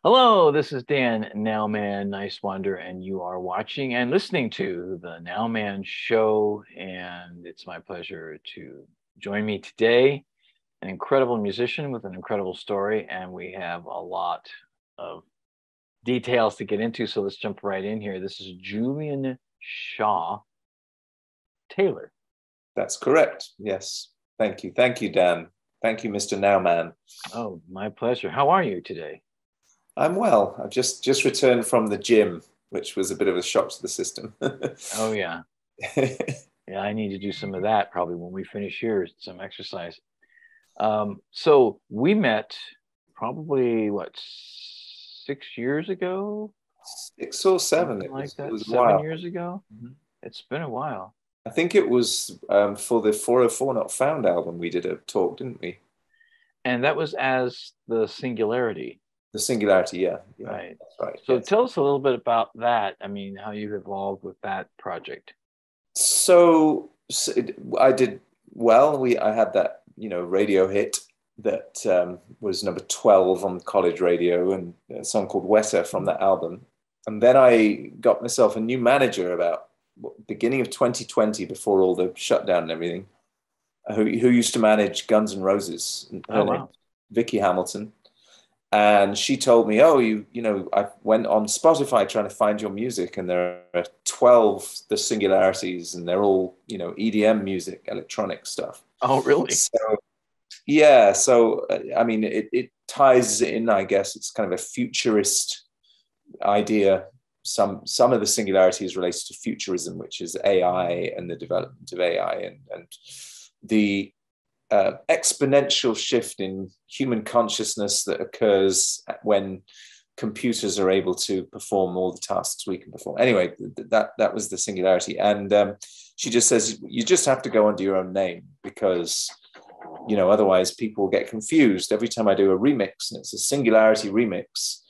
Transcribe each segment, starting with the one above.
Hello, this is Dan NOWMAN Niswander, and you are watching and listening to the NOWMAN Show. And it's my pleasure to join me today, an incredible musician with an incredible story. And we have a lot of details to get into. So let's jump right in here. This is Julian Shah-Tayler. That's correct. Yes. Thank you. Thank you, Dan. Thank you, Mr. Nowman. Oh, my pleasure. How are you today? I'm well. I've just returned from the gym, which was a bit of a shock to the system. Oh, yeah. Yeah, I need to do some of that probably when we finish here, some exercise. So we met probably what, 6 years ago? 6 or 7. Something like It that. was a 7 years while. ago. Mhm. It's been a while. I think it was for the 404 Not Found album. We did a talk, didn't we? And that was as the Singularity, The Singularity. Yeah. Yeah. right? That's right. So Yes. tell us a little bit about that. I mean, how you've evolved with that project. So I did well. I had that radio hit that was number 12 on college radio, and a song called Wetter from that album. And then I got myself a new manager about beginning of 2020, before all the shutdown and everything, who used to manage Guns N' Roses. Oh, Her name wow. Vicky Hamilton. And she told me, "Oh, I went on Spotify trying to find your music, and there are 12 the singularities, and they're all EDM music, electronic stuff." Oh, really? So yeah, so I mean, it ties in, I guess. It's kind of a futurist idea. Some of the singularities relates to futurism, which is AI and the development of AI, and the exponential shift in human consciousness that occurs when computers are able to perform all the tasks we can perform. Anyway, that was the singularity. And she just says, you just have to go under your own name, because otherwise people will get confused. Every time I do a remix and it's a singularity remix,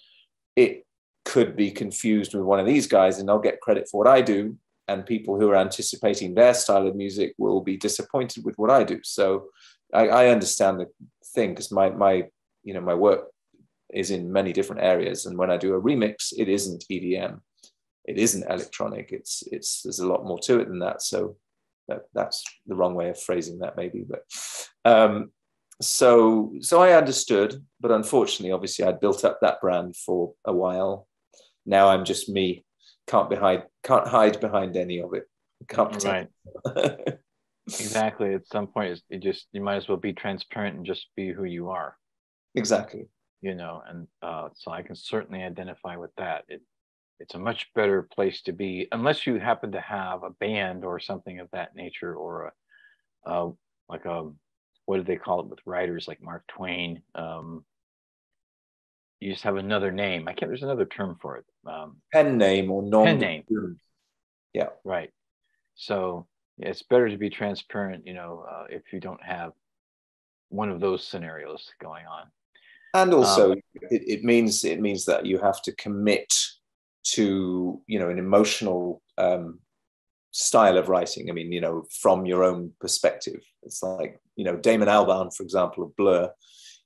it could be confused with one of these guys, and they'll get credit for what I do, and people who are anticipating their style of music will be disappointed with what I do. So I understand the thing, because my work is in many different areas, and when I do a remix, it isn't EDM, it isn't electronic. It's there's a lot more to it than that. So that's the wrong way of phrasing that, maybe. But so I understood, but unfortunately, obviously, I'd built up that brand for a while. Now I'm just me. Can't hide behind any of it. Can't pretend. Right. Exactly. At some point, you might as well be transparent and just be who you are, Exactly. and so I can certainly identify with that. It's a much better place to be, unless you happen to have a band or something of that nature, or a like a, what do they call it with writers like Mark Twain? You just have another name. I can't. There's another term for it. Pen name or nom Pen de name. plume. Yeah. Right. So yeah, it's better to be transparent, if you don't have one of those scenarios going on. And Um, also, it means that you have to commit to an emotional style of writing. I mean, from your own perspective. It's like Damon Albarn, for example, of Blur.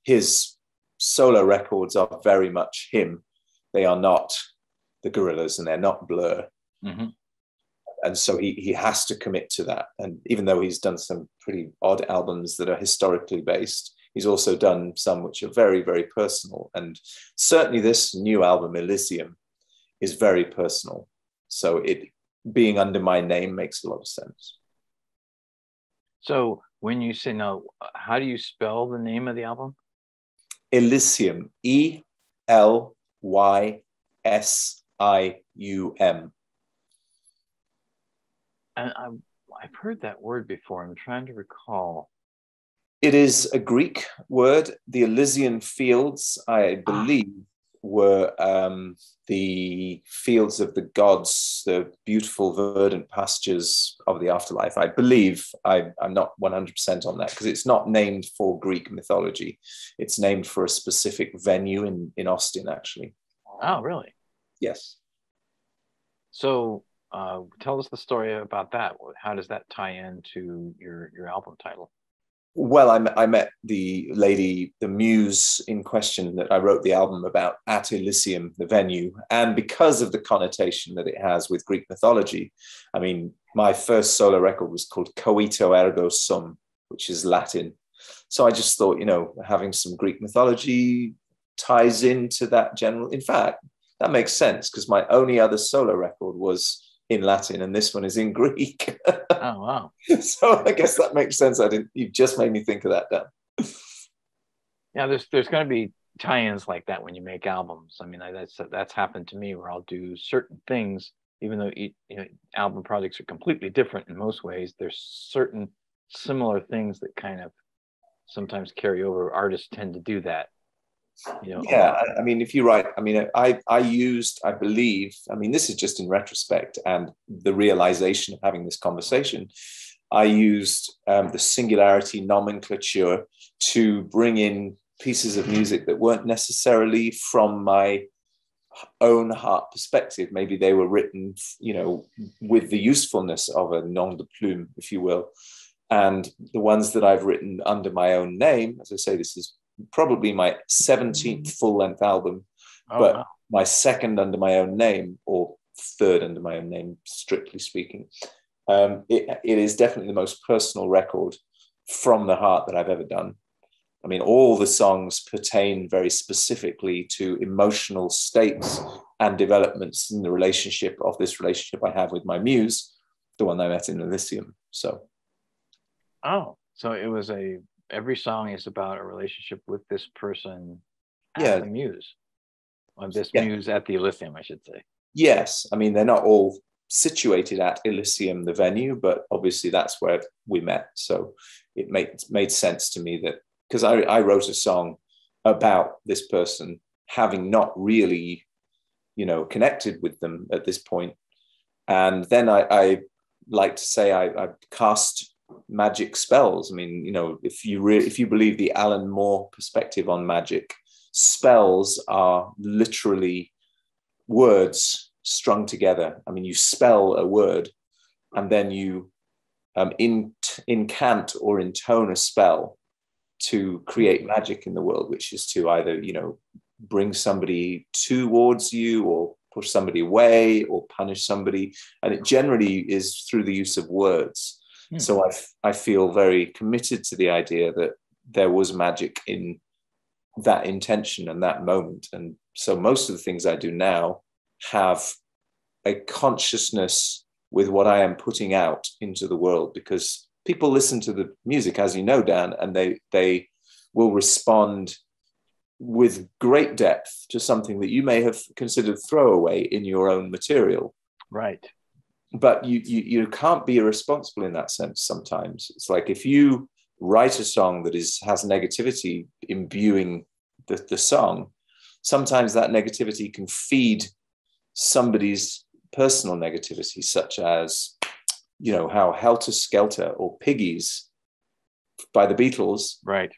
His solo records are very much him. They are not the Gorillaz, and they're not Blur. mhm. And so he has to commit to that. And even though he's done some pretty odd albums that are historically based, he's also done some which are very, very personal. And certainly this new album, Elysium, is very personal. So it being under my name makes a lot of sense. So when you say no, how do you spell the name of the album? Elysium, Elysium. And I've heard that word before. I'm trying to recall. It is a Greek word. The Elysian fields, I Ah, believe, were the fields of the gods, the beautiful verdant pastures of the afterlife. I believe. I'm not 100% on that, because it's not named for Greek mythology. It's named for a specific venue in Austin, actually. oh, really? Yes. So tell us the story about that. How does that tie into your album title? Well, I met the lady, the muse in question that I wrote the album about at Elysium, the venue. And because of the connotation that it has with Greek mythology, I mean, my first solo record was called Cogito Ergo Sum, which is Latin. So I just thought, you know, having some Greek mythology ties into that general. In fact, that makes sense because my only other solo record was in Latin, and this one is in Greek. Oh, wow. So I guess that makes sense. You just made me think of that, Dan. Yeah, there's going to be tie-ins like that when you make albums. I mean, that's happened to me where I'll do certain things, even though album projects are completely different in most ways. There's certain similar things that kind of sometimes carry over. Artists tend to do that. Yeah, I mean, if you write, I mean, I believe, I mean, this is just in retrospect and the realization of having this conversation, I used the singularity nomenclature to bring in pieces of music that weren't necessarily from my own heart perspective. Maybe they were written, you know, with the usefulness of a nom de plume, if you will. And the ones that I've written under my own name, as I say, this is probably my 17th full-length album, but wow, my second under my own name, or third under my own name, strictly speaking. It is definitely the most personal record from the heart that I've ever done. I mean, all the songs pertain very specifically to emotional states and developments in the relationship I have with my muse, the one I met in Elysium. So it was every song is about a relationship with this person at the muse. Or this muse at the Elysium, I should say. Yes. I mean, they're not all situated at Elysium, the venue, but obviously that's where we met. So it made sense to me that, because I wrote a song about this person, having not really, you know, connected with them at this point. And then I like to say I cast magic spells. I mean, you know, if you believe the Alan Moore perspective on magic, spells are literally words strung together. I mean, you spell a word and then you incant or intone a spell to create magic in the world, which is to either, you know, bring somebody towards you or push somebody away or punish somebody. And it generally is through the use of words. So I feel very committed to the idea that there was magic in that intention and that moment. And so most of the things I do now have a consciousness with what I am putting out into the world, because people listen to the music, as you know, Dan, and they will respond with great depth to something that you may have considered throwaway in your own material. Right. But you can't be irresponsible in that sense sometimes. It's like if you write a song that has negativity imbuing the song, sometimes that negativity can feed somebody's personal negativity, such as, you know, how Helter Skelter or Piggies by the Beatles right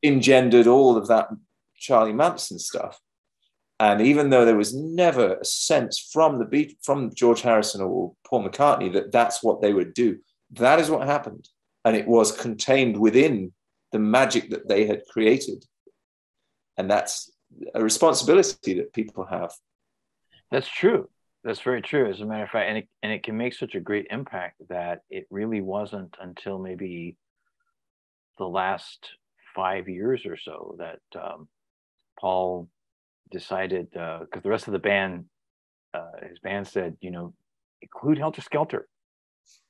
engendered all of that Charlie Manson stuff. And even though there was never a sense from George Harrison or Paul McCartney that that's what they would do, that is what happened. And it was contained within the magic that they had created. And that's a responsibility that people have. That's true. That's very true, as a matter of fact. And it can make such a great impact that it really wasn't until maybe the last 5 years or so that Paul decided, because the rest of the band, his band said, you know, include Helter Skelter.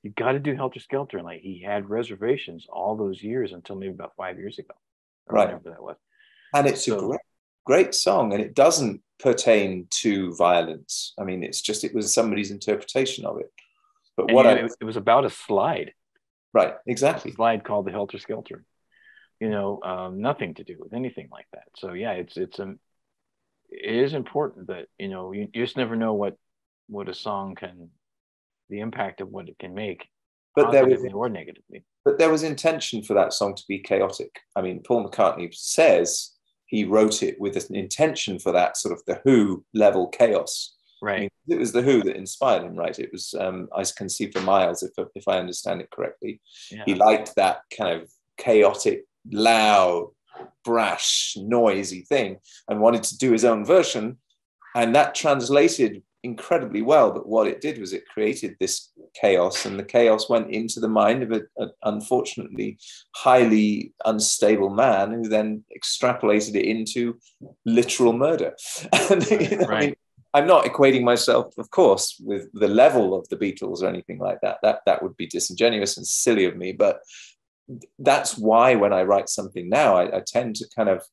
You got to do Helter Skelter. And like he had reservations all those years until maybe about 5 years ago, or whatever that was. And it's a great song, and it doesn't pertain to violence. I mean, it was somebody's interpretation of it. But it was about a slide. Right, exactly. A slide called the Helter Skelter. You know, nothing to do with anything like that. So yeah, it is important that, you know, you just never know what a song can, the impact of what it can make, positively or negatively. But there was intention for that song to be chaotic. I mean, Paul McCartney says he wrote it with an intention for that sort of the Who level chaos. Right. I mean, it was the Who that inspired him, right? It was I Can See for Miles, if I understand it correctly. Yeah. He liked that kind of chaotic, loud, brash, noisy thing, and wanted to do his own version. And that translated incredibly well. But what it did was it created this chaos, and the chaos went into the mind of an unfortunately highly unstable man who then extrapolated it into literal murder. And, right. I mean, I'm not equating myself, of course, with the level of the Beatles or anything like that. That would be disingenuous and silly of me. But that's why when I write something now, I tend to kind of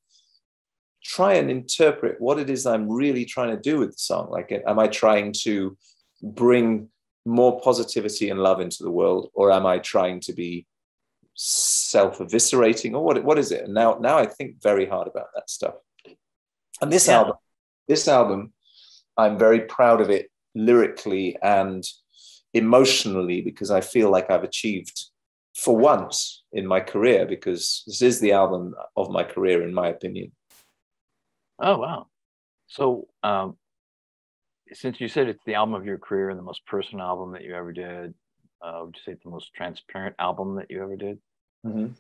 try and interpret what it is I'm really trying to do with the song. Like, am I trying to bring more positivity and love into the world, or am I trying to be self-eviscerating, or what is it? And now I think very hard about that stuff. And this album, I'm very proud of it lyrically and emotionally, because I feel like I've achieved for once in my career, because this is the album of my career, in my opinion. Oh, wow. So since you said it's the album of your career and the most personal album that you ever did, would you say it's the most transparent album that you ever did? Mm-hmm.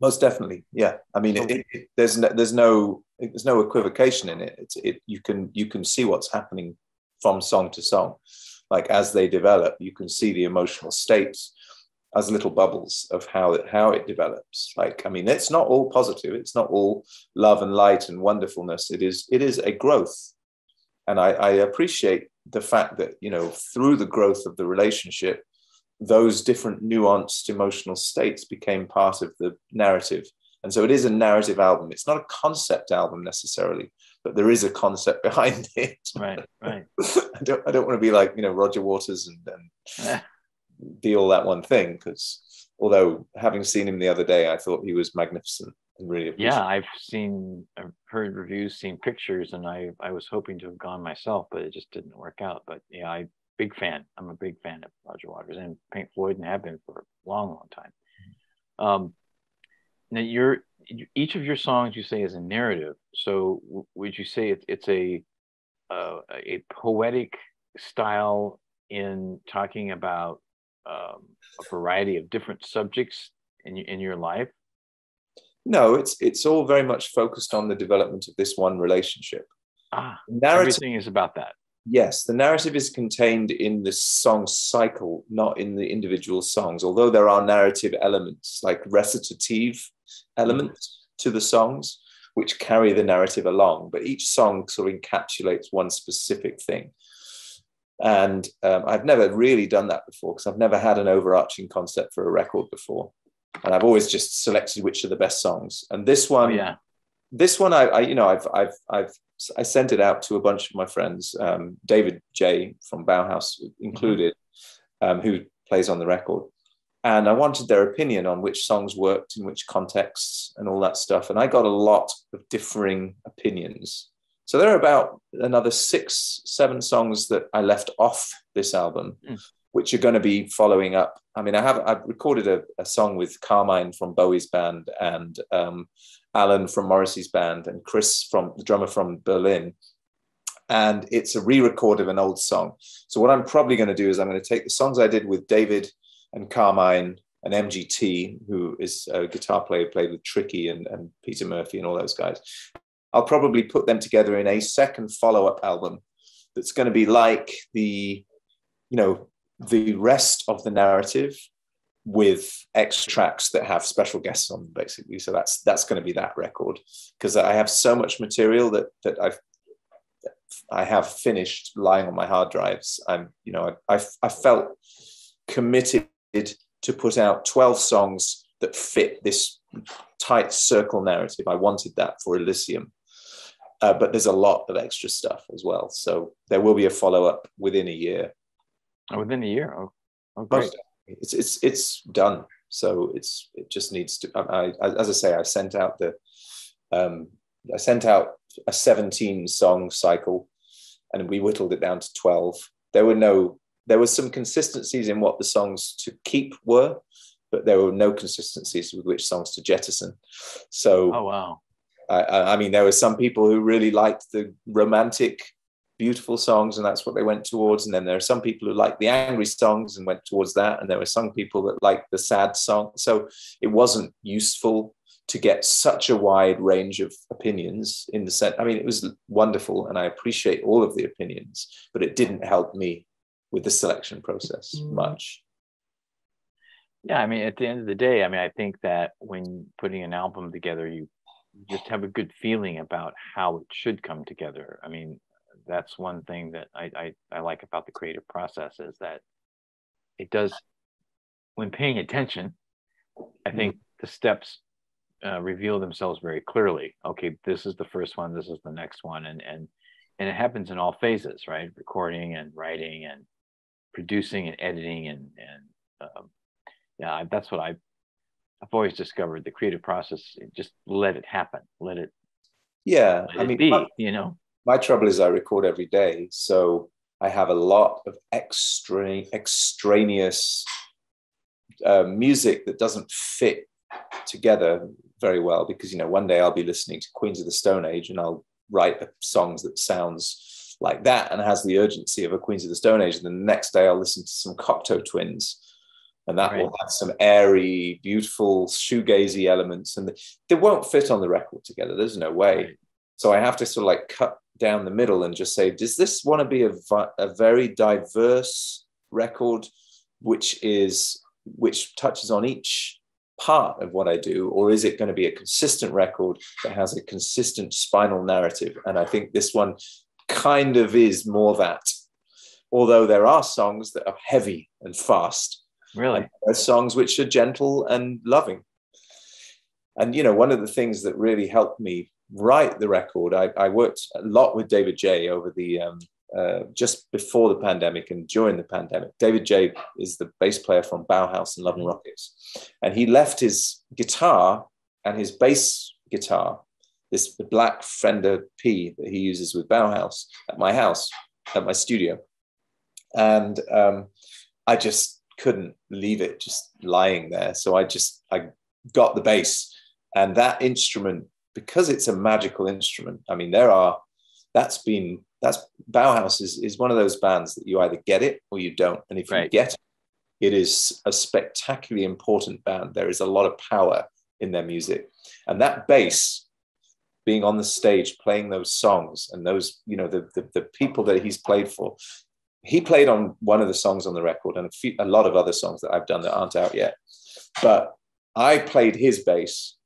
Most definitely, yeah. I mean, there's no equivocation in it. You can see what's happening from song to song. Like, as they develop, you can see the emotional states as little bubbles of how it develops. Like, I mean, it's not all positive. It's not all love and light and wonderfulness. It is a growth. And I appreciate the fact that, you know, through the growth of the relationship, those different nuanced emotional states became part of the narrative. And so it is a narrative album. It's not a concept album necessarily, but there is a concept behind it. Right. I don't want to be like, you know, Roger Waters and be all that one thing, because although having seen him the other day, I thought he was magnificent and really appreciated. Yeah, I've heard reviews, seen pictures, and I was hoping to have gone myself, but it just didn't work out. But yeah, I'm a big fan of Roger Waters and Pink Floyd, and have been for a long time. Now each of your songs you say is a narrative. So would you say it's a poetic style in talking about a variety of different subjects in your life? No, it's all very much focused on the development of this one relationship. Everything is about that. Yes, the narrative is contained in the song cycle, not in the individual songs, although there are narrative elements, like recitative elements to the songs, which carry the narrative along. But each song sort of encapsulates one specific thing. And I've never really done that before, because I've never had an overarching concept for a record before. And I've always just selected which are the best songs. And this one, I sent it out to a bunch of my friends, David J from Bauhaus included, who plays on the record. And I wanted their opinion on which songs worked in which contexts and all that stuff. And I got a lot of differing opinions. So there are about another 6-7 songs that I left off this album, which are going to be following up. I mean, I've recorded a song with Carmine from Bowie's band, and Alan from Morrissey's band, and Chris from the drummer from Berlin. And it's a re-record of an old song. So what I'm probably going to do is I'm going to take the songs I did with David and Carmine and MGT, who is a guitar player, played with Tricky and Peter Murphy and all those guys. I'll probably put them together in a second follow-up album that's going to be like the rest of the narrative, with extra tracks that have special guests on them, basically. So that's going to be that record, because I have so much material that I have finished lying on my hard drives. I felt committed to put out 12 songs that fit this tight circle narrative. I wanted that for Elysium. But there's a lot of extra stuff as well. So there will be a follow-up within a year. Within a year? Oh, great. It's done. So it just needs to. As I say, I sent out a 17-song cycle, and we whittled it down to 12. There were some consistencies in what the songs to keep were, but there were no consistencies with which songs to jettison. So, oh wow. I mean, there were some people who really liked the romantic beautiful songs and that's what they went towards. And then there are some people who like the angry songs and went towards that. And there were some people that liked the sad song. So it wasn't useful to get such a wide range of opinions in the sense. I mean, it was wonderful and I appreciate all of the opinions, but it didn't help me with the selection process much. Yeah, I mean, at the end of the day, I mean, I think that when putting an album together, you just have a good feeling about how it should come together. I mean, that's one thing that I like about the creative process is that it does, when paying attention, I think the steps reveal themselves very clearly. Okay, this is the first one, this is the next one, and it happens in all phases, right? Recording and writing and producing and editing and yeah, that's what I've always discovered. The creative process, just let it happen, let it be, you know. My trouble is I record every day, so I have a lot of extraneous music that doesn't fit together very well, because, you know, one day I'll be listening to Queens of the Stone Age and I'll write songs that sounds like that and has the urgency of a Queens of the Stone Age, and then the next day I'll listen to some Cocteau Twins and that will have some airy, beautiful shoegazy elements, and they won't fit on the record together. There's no way. So I have to sort of like cut down the middle and just say, does this want to be a very diverse record, which touches on each part of what I do, or is it going to be a consistent record that has a consistent spinal narrative? And I think this one kind of is more that, although there are songs that are heavy and fast. Really? And there are songs which are gentle and loving. And, you know, one of the things that really helped me write the record, I worked a lot with David J over the just before the pandemic and during the pandemic. David J is the bass player from Bauhaus and Love and Rockets, and he left his guitar and his bass guitar, the black Fender P that he uses with Bauhaus, at my house, at my studio, and I just couldn't leave it just lying there. So I got the bass, and that instrument, because it's a magical instrument. I mean, that's Bauhaus is one of those bands that you either get it or you don't. And if you get it, it is a spectacularly important band. There is a lot of power in their music. And that bass being on the stage, playing those songs and those, you know, the people that he's played for, he played on one of the songs on the record and a lot of other songs that I've done that aren't out yet. But I played his bass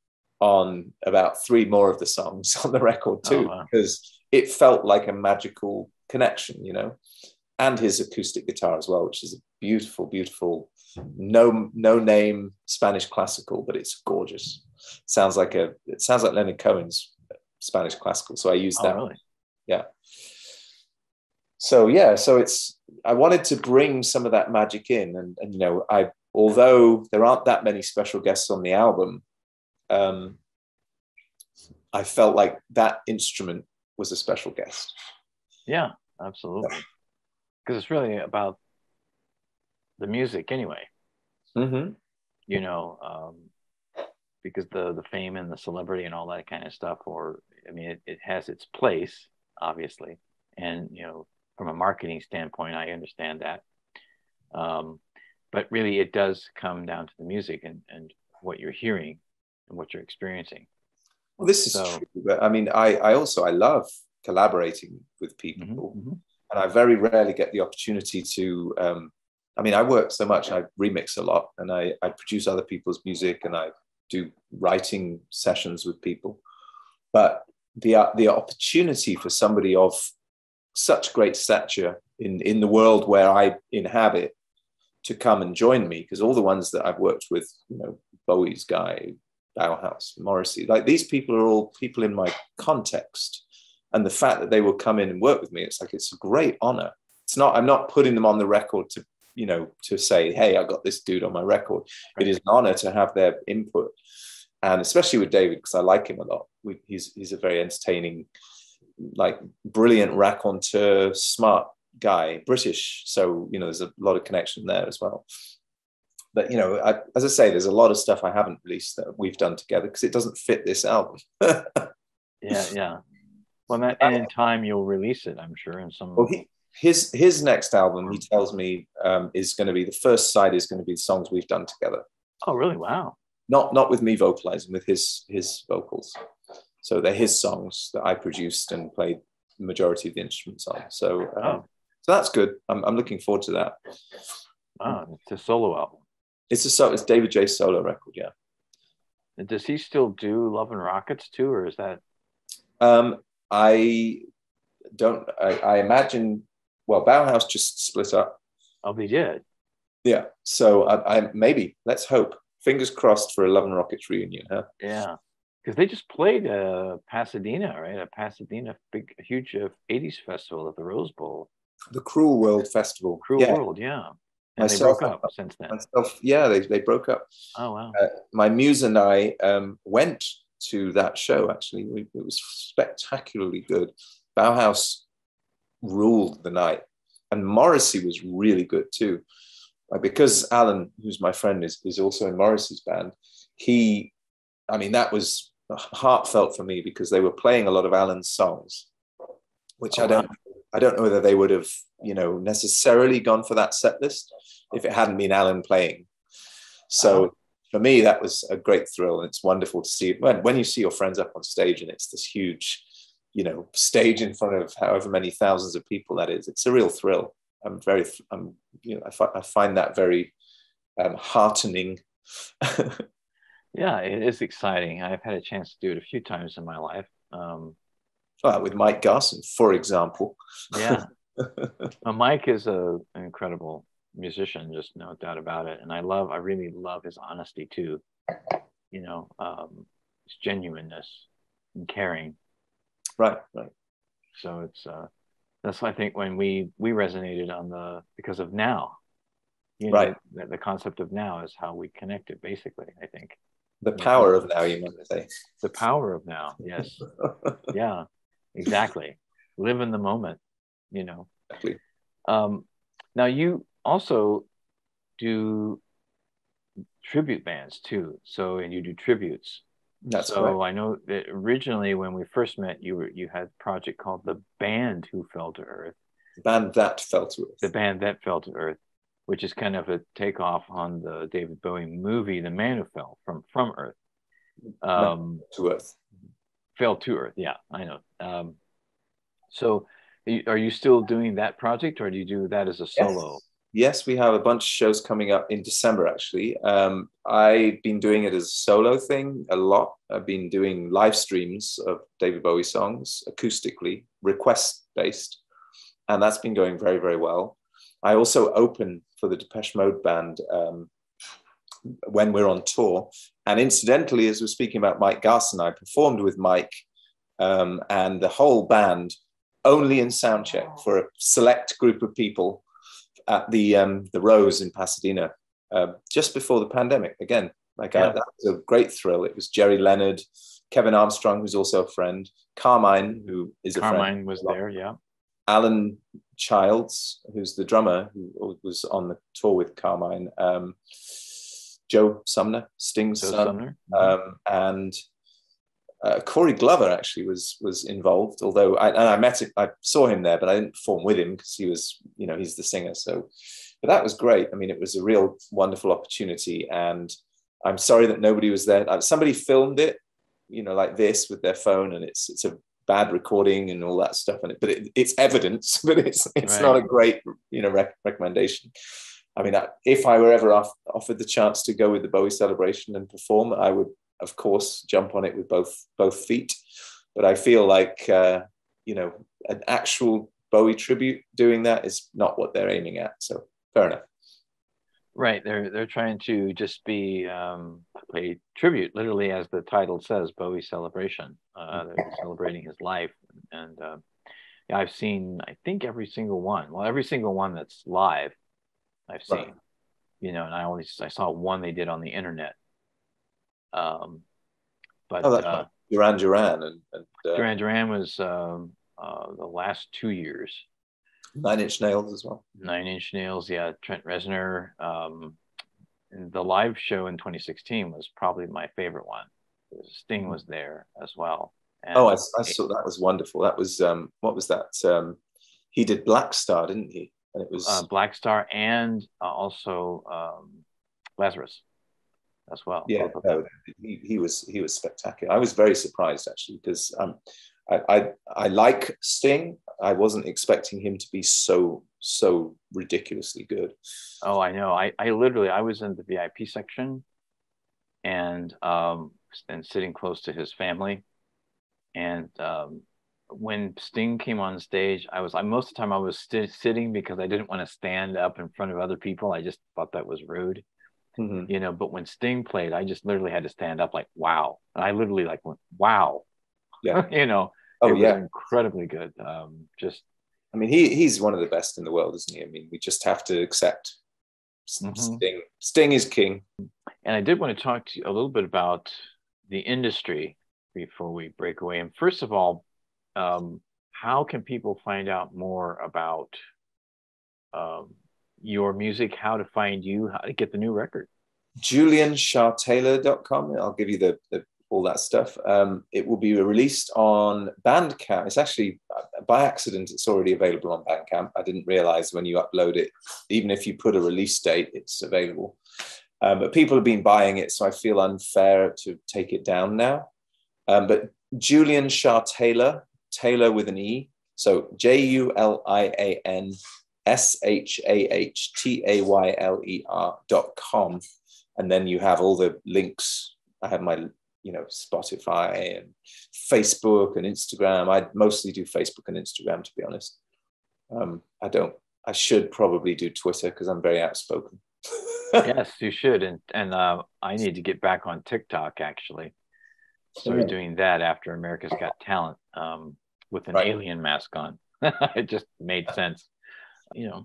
on about 3 more of the songs on the record too, because it felt like a magical connection, you know, and his acoustic guitar as well, which is a beautiful, beautiful, no name Spanish classical, but it's gorgeous. It sounds like Leonard Cohen's Spanish classical. So I used that. Really? Yeah. So I wanted to bring some of that magic in, and you know, although there aren't that many special guests on the album, I felt like that instrument was a special guest. Yeah, absolutely. Because it's really about the music anyway. Mm-hmm. You know, because the fame and the celebrity and all that kind of stuff, it has its place, obviously. And, you know, from a marketing standpoint, I understand that. But really, it does come down to the music and what you're hearing and what you're experiencing. Well, this is true. But I mean, I love collaborating with people. Mm-hmm. And I very rarely get the opportunity to, I work so much, I remix a lot, and I produce other people's music, and I do writing sessions with people. But the opportunity for somebody of such great stature in the world where I inhabit to come and join me, because all the ones that I've worked with, you know, Bowie's guy, Bauhaus, Morrissey, like these people are all people in my context. And the fact that they will come in and work with me, it's a great honor. I'm not putting them on the record to, you know, to say, hey, I got this dude on my record. Right. It is an honor to have their input. And especially with David, because I like him a lot. He's a very entertaining, like brilliant raconteur, smart guy, British. So, you know, there's a lot of connection there as well. But, you know, as I say, there's a lot of stuff I haven't released that we've done together because it doesn't fit this album. Yeah. Well, that, and in time you'll release it, I'm sure, in some. Well, his next album, he tells me, is going to be, the first side is going to be the songs we've done together. Oh, really? Wow. Not with me vocalizing, with his vocals. So they're his songs that I produced and played the majority of the instruments on. So so that's good. I'm looking forward to that. It's a solo album. It's David J's solo record, yeah. And does he still do Love and Rockets too, or is that? I don't. I imagine. Well, Bauhaus just split up. Oh, they did. Yeah. So I maybe, let's hope. Fingers crossed for a Love and Rockets reunion, huh? Yeah, because they just played Pasadena, right? A Pasadena huge 80s festival at the Rose Bowl. The Cruel World Festival. Cruel World, yeah. And they broke up since then. Yeah, they broke up. Oh, wow. My muse and I went to that show, actually. It was spectacularly good. Bauhaus ruled the night. And Morrissey was really good too. Because Alan, who's my friend, is also in Morrissey's band, that was heartfelt for me because they were playing a lot of Alan's songs, which I don't know whether they would have, necessarily gone for that set list if it hadn't been Alan playing. So for me, that was a great thrill. And it's wonderful to see when you see your friends up on stage and it's this huge, stage in front of however many thousands of people that is. It's a real thrill. I find that very heartening. Yeah, it is exciting. I've had a chance to do it a few times in my life. With Mike Garson, for example. Yeah. Mike is an incredible musician, just no doubt about it. And I really love his honesty too. His genuineness and caring. Right. So it's that's why I think when we resonated because of now, right. The concept of now is how we connected, basically, I think. The power of now, you might say. The power of now, yes. Yeah, exactly. Live in the moment, Exactly. Now you also do tribute bands too. And you do tributes. That's correct. I know that originally when we first met, you had a project called The Band Who Fell to Earth. The Band That Fell to Earth. The Band That Fell to Earth, which is kind of a takeoff on the David Bowie movie, The Man Who Fell from Earth. To Earth. Fell to Earth, yeah, I know. So are you still doing that project, or do you do that as a solo? Yes, we have a bunch of shows coming up in December, actually. I've been doing it as a solo thing a lot. I've been doing live streams of David Bowie songs, acoustically, request-based, and that's been going very, very well. I also open for the Depeche Mode band when we're on tour. And incidentally, as we're speaking about Mike Garson, I performed with Mike and the whole band only in soundcheck for a select group of people at the Rose in Pasadena just before the pandemic. Again, that was a great thrill. It was Jerry Leonard, Kevin Armstrong, who's also a friend, Carmine, who is a friend. Carmine was there, yeah. Alan Childs, who's the drummer, who was on the tour with Carmine, Joe Sumner, Sting's son, and Corey Glover actually was involved. Although I saw him there, but I didn't perform with him because he was, he's the singer. So, but that was great. I mean, it was a real wonderful opportunity, and I'm sorry that nobody was there. Somebody filmed it, like this with their phone, and it's a bad recording and all that stuff, but it's evidence, but it's right. Not a great recommendation. I mean, if I were ever offered the chance to go with the Bowie celebration and perform, I would of course jump on it with both feet. But I feel like an actual Bowie tribute doing that is not what they're aiming at. So fair enough. Right, they're trying to just be play tribute, literally, as the title says, Bowie celebration. They're celebrating his life, and I've seen, I think, every single one. Well, every single one that's live, I've seen. Right. And I saw one they did on the internet. But Duran Duran and Duran Duran was the last 2 years. 9 Inch Nails as well. 9 Inch Nails, yeah. Trent Reznor. And the live show in 2016 was probably my favorite one. Sting was there as well. Oh, And I saw that was wonderful. That was what was that? He did Black Star, didn't he? And it was Black Star and also Lazarus as well. yeah, Both of them. no, he was spectacular. I was very surprised actually because I like Sting. I wasn't expecting him to be so ridiculously good. Oh, I know. I literally I was in the VIP section and sitting close to his family. And when Sting came on stage, I most of the time I was sitting because I didn't want to stand up in front of other people. I just thought that was rude, Mm-hmm. you know. But when Sting played, I just literally had to stand up like, wow. And I literally like went, wow. Yeah. You know, it Oh was yeah. incredibly good. Just I mean, he's one of the best in the world, isn't he? I mean, we just have to accept Sting. Sting is king. And I did want to talk to you a little bit about the industry before we break away. And first of all, how can people find out more about um, your music, how to find you, how to get the new record? JulianShah-Tayler.com. I'll give you all that stuff. It will be released on BandCamp. It's actually by accident, it's already available on BandCamp. I didn't realize when you upload it, even if you put a release date, it's available. But people have been buying it, so I feel unfair to take it down now. But Julian Shah-Tayler, Taylor with an E. So JulianShahTayler.com. And then you have all the links. I have my, Spotify and Facebook and Instagram. I mostly do Facebook and Instagram, to be honest. I should probably do Twitter because I'm very outspoken. Yes, you should. And I need to get back on TikTok, actually. Started doing that after America's Got Talent with an alien mask on. It just made sense. You're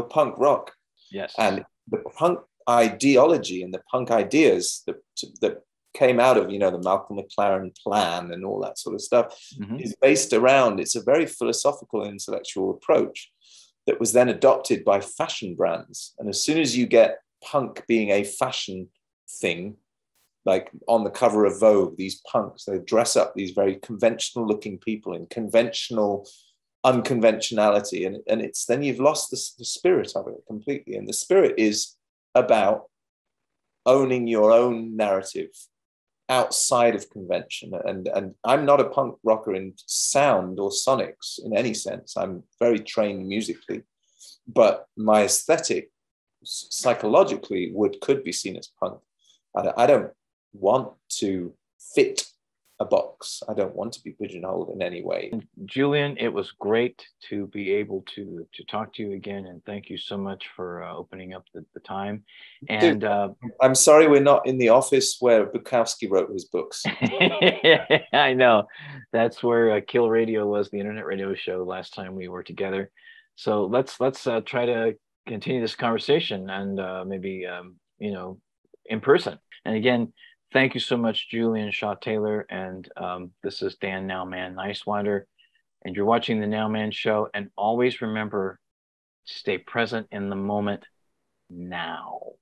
punk rock. Yes. And the punk ideology and the punk ideas that came out of, the Malcolm McLaren plan and all that sort of stuff is based around, it's a very philosophical and intellectual approach that was then adopted by fashion brands. And as soon as you get punk being a fashion thing, like on the cover of Vogue, these punks, they dress up these very conventional looking people in conventional unconventionality. And it's then you've lost the spirit of it completely. And the spirit is about owning your own narrative outside of convention. And I'm not a punk rocker in sound or sonics in any sense. I'm very trained musically, but my aesthetic psychologically could be seen as punk. I don't want to fit a box. I don't want to be pigeonholed in any way. Julian, it was great to be able to talk to you again, and thank you so much for opening up the time. And dude, I'm sorry we're not in the office where Bukowski wrote his books. I know that's where Kill Radio was, the internet radio show, last time we were together. So let's try to continue this conversation and maybe in person. And again, thank you so much, Julian Shah-Tayler. And this is Dan NOWMAN Niswander. And you're watching the NOWMAN Show. And always remember to stay present in the moment now.